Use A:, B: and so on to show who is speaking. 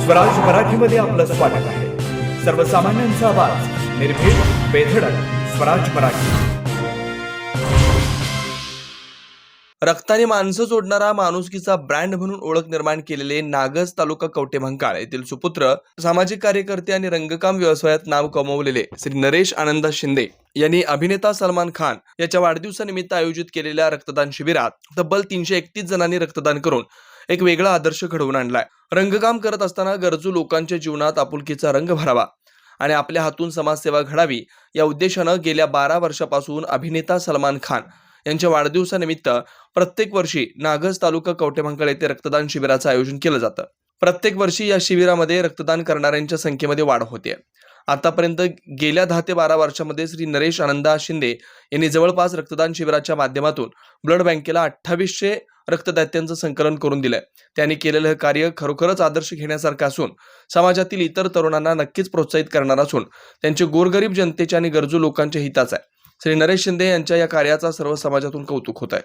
A: स्वराज मराठीमध्ये आपलं स्वागत आहे. सर्वसामान्यांचा आवाज, निर्भीड, बेधडक, स्वराज मराठी.
B: रक्ताने माणसं जोडणारा माणुसकीचा ब्रँड म्हणून ओळख निर्माण केलेले नागज तालुका कवठेमहांकाळ येथील सुपुत्र, सामाजिक कार्यकर्ते आणि रंगकाम व्यवसायात नाव कमावलेले श्री नरेश आनंदा शिंदे यांनी अभिनेता सलमान खान याच्या वाढदिवसानिमित्त आयोजित केलेल्या रक्तदान शिबिरात तब्बल 331 जणांनी रक्तदान करून एक वेगळा आदर्श घडवून आणलाय. रंगकाम करत असताना गरजू लोकांच्या जीवनात आपुलकीचा रंग भरावा आणि आपल्या हातून समाजसेवा घडावी या उद्देशानं गेल्या 12 वर्षापासून अभिनेता सलमान खान यांच्या वाढदिवसानिमित्त प्रत्येक वर्षी नागज तालुका कवठेमहांकाळ येथे रक्तदान शिबिराचं आयोजन केलं जातं. प्रत्येक वर्षी या शिबिरामध्ये रक्तदान करणाऱ्यांच्या संख्येमध्ये वाढ होते. आतापर्यंत गेल्या 10 ते 12 वर्षांमध्ये श्री नरेश आनंदा शिंदे यांनी जवळपास रक्तदान शिबिराच्या माध्यमातून ब्लड बँकेला 2800 रक्तदात्यांचं संकलन करून दिलंय. त्यांनी केलेलं हे कार्य खरोखरच आदर्श घेण्यासारखं असून समाजातील इतर तरुणांना नक्कीच प्रोत्साहित करणार असून त्यांचे गोरगरीब जनतेच्या आणि गरजू लोकांच्या हिताचं आहे. श्री नरेश शिंदे यांच्या या कार्याचा सर्व समाजातून कौतुक होत आहे.